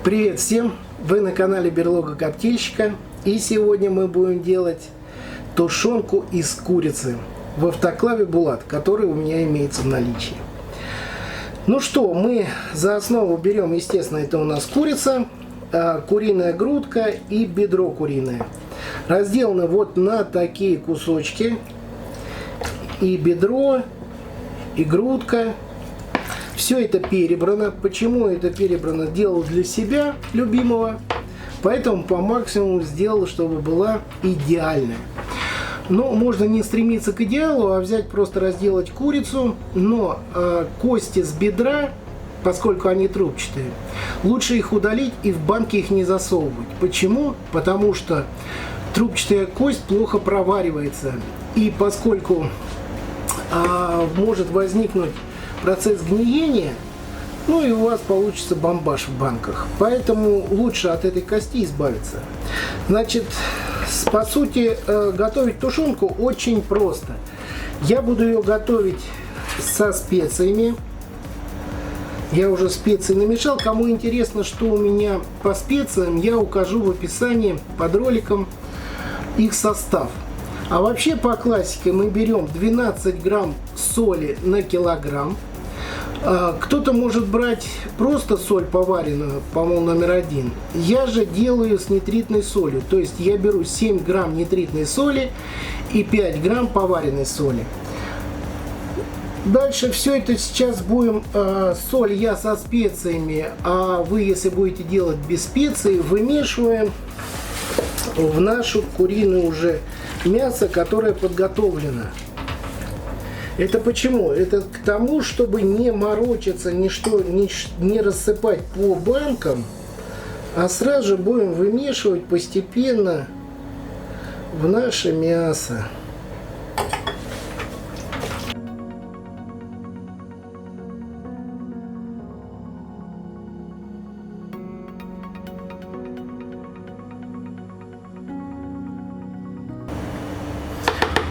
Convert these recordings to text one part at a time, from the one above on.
Привет всем! Вы на канале Берлога Коптильщика, и сегодня мы будем делать тушенку из курицы в автоклаве Булат, который у меня имеется в наличии. Ну что, мы за основу берем, естественно, это у нас курица, куриная грудка и бедро куриное. Разделаны вот на такие кусочки. И бедро, и грудка. Все это перебрано. Почему это перебрано? Делал для себя любимого. Поэтому по максимуму сделал, чтобы была идеальная. Но можно не стремиться к идеалу, а взять просто разделать курицу. Но кости с бедра, поскольку они трубчатые, лучше их удалить и в банки их не засовывать. Почему? Потому что трубчатая кость плохо проваривается. И поскольку может возникнуть процесс гниения, ну и у вас получится бомбаж в банках. Поэтому лучше от этой кости избавиться. Значит, по сути, готовить тушенку очень просто. Я буду ее готовить со специями. Я уже специи намешал. Кому интересно, что у меня по специям, я укажу в описании под роликом их состав. А вообще по классике мы берем 12 грамм соли на килограмм. Кто-то может брать просто соль поваренную, по-моему, номер 1. Я же делаю с нитритной солью. То есть я беру 7 грамм нитритной соли и 5 грамм поваренной соли. Дальше все это сейчас будем, соль я со специями, а вы, если будете делать без специй, вымешиваем в нашу куриную уже мясо, которое подготовлено. Это почему? Это к тому, чтобы не морочиться, ничто не рассыпать по банкам, а сразу же будем вымешивать постепенно в наше мясо.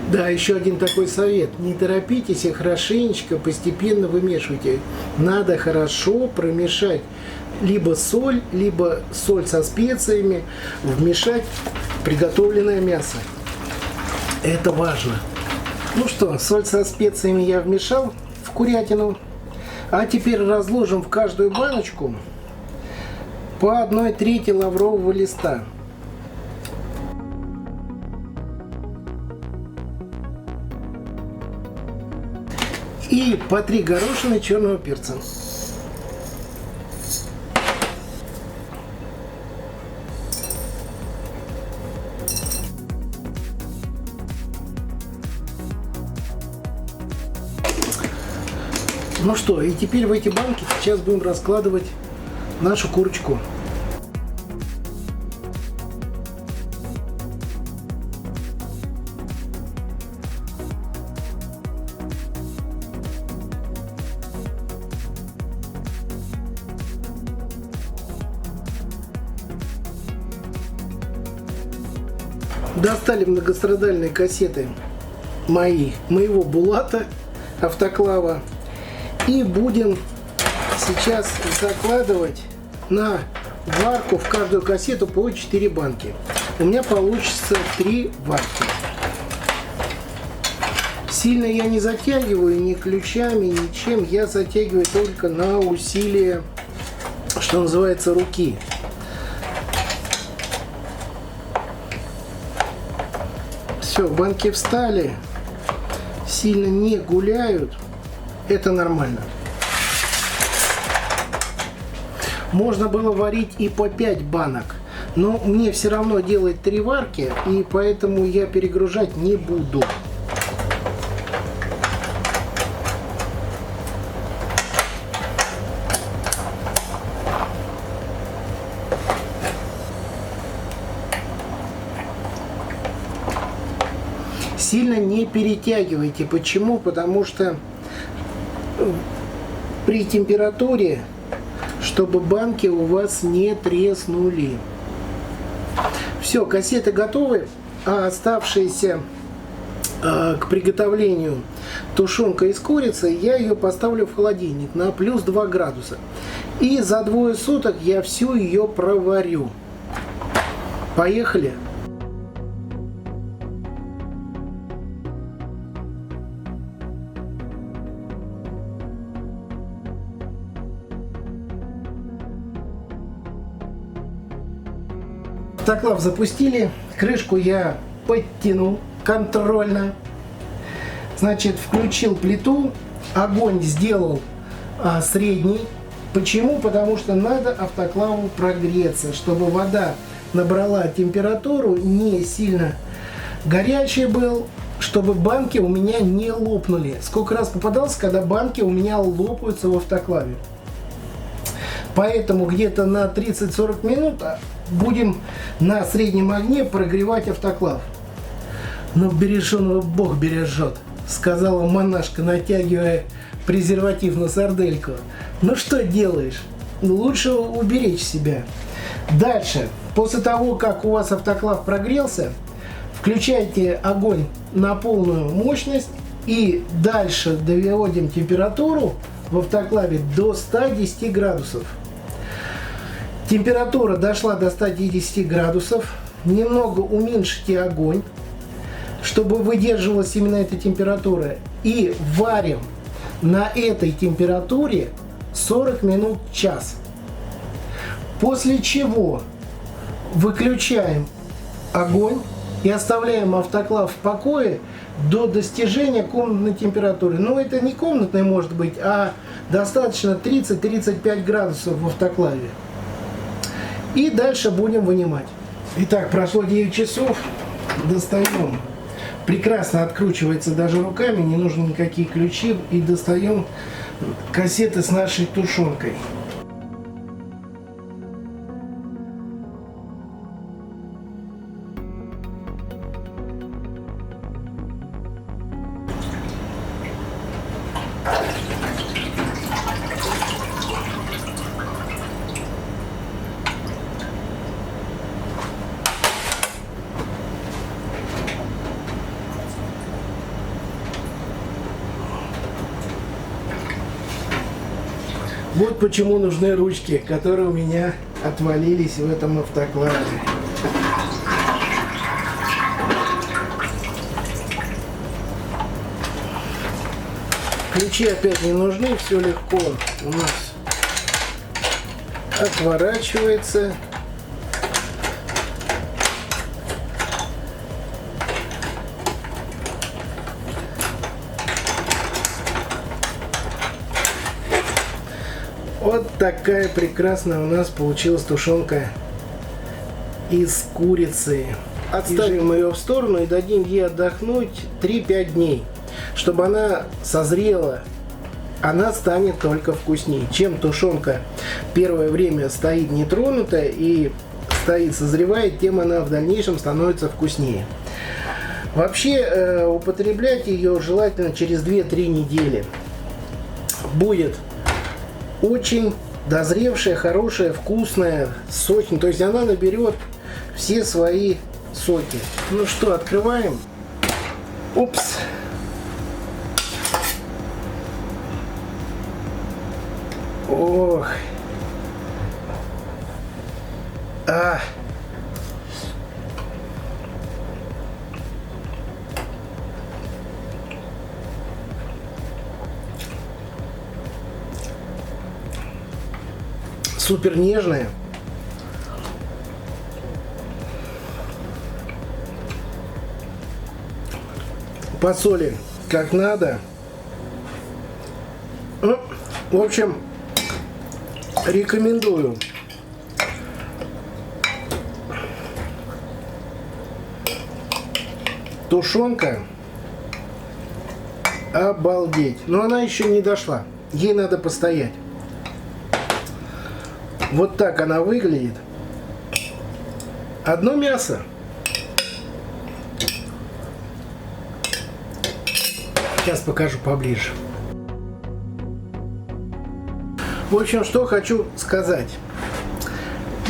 Да, еще один такой совет. Не торопитесь и хорошенечко, постепенно вымешивайте. Надо хорошо промешать либо соль со специями, вмешать в приготовленное мясо. Это важно. Ну что, соль со специями я вмешал в курятину. А теперь разложим в каждую баночку по 1/3 лаврового листа. И по 3 горошины черного перца. Ну что, и теперь в эти банки сейчас будем раскладывать нашу курочку. Достали многострадальные кассеты моего Булата автоклава и будем сейчас закладывать на варку в каждую кассету по 4 банки. У меня получится 3 варки. Сильно я не затягиваю ни ключами, ничем. Я затягиваю только на усилие, что называется, руки. Все, банки встали, сильно не гуляют, это нормально. Можно было варить и по 5 банок, но мне все равно делать 3 варки, и поэтому я перегружать не буду. Сильно не перетягивайте. Почему? Потому что при температуре, чтобы банки у вас не треснули. Все, кассеты готовы, а оставшиеся к приготовлению тушенка из курицы, я ее поставлю в холодильник на плюс 2 градуса. И за 2 суток я всю ее проварю. Поехали! Автоклав запустили, крышку я подтянул контрольно. Значит, включил плиту, огонь сделал средний. Почему? Потому что надо автоклаву прогреться, чтобы вода набрала температуру, не сильно горячий был, чтобы банки у меня не лопнули. Сколько раз попадался, когда банки у меня лопаются в автоклаве. Поэтому где-то на 30-40 минут будем на среднем огне прогревать автоклав. Но береженого Бог бережет, сказала монашка, натягивая презерватив на сардельку. Ну что делаешь? Лучше уберечь себя. Дальше, после того, как у вас автоклав прогрелся, включайте огонь на полную мощность и дальше доводим температуру в автоклаве до 110 градусов. Температура дошла до 110 градусов. Немного уменьшите огонь, чтобы выдерживалась именно эта температура. И варим на этой температуре 40 минут, час. После чего выключаем огонь и оставляем автоклав в покое до достижения комнатной температуры. Но это не комнатная может быть, а достаточно 30-35 градусов в автоклаве. И дальше будем вынимать. Итак, прошло 9 часов. Достаем. Прекрасно откручивается даже руками, не нужны никакие ключи. И достаем кассеты с нашей тушенкой. Вот почему нужны ручки, которые у меня отвалились в этом автоклаве. Ключи опять не нужны, все легко у нас отворачивается. Вот такая прекрасная у нас получилась тушенка из курицы. Отставим ее в сторону и дадим ей отдохнуть 3-5 дней. Чтобы она созрела, она станет только вкуснее. Чем тушенка первое время стоит нетронутая и стоит, созревает, тем она в дальнейшем становится вкуснее. Вообще употреблять ее желательно через 2-3 недели. Будет очень дозревшая, хорошая, вкусная, сочная. То есть она наберет все свои соки. Ну что, открываем. Упс. Ох. Супер нежная. Посолим как надо. Ну, в общем, рекомендую. Тушенка обалдеть. Но она еще не дошла. Ей надо постоять. Вот так она выглядит. Одно мясо. Сейчас покажу поближе. В общем, что хочу сказать.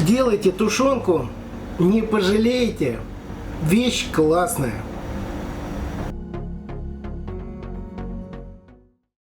Делайте тушенку, не пожалеете. Вещь классная.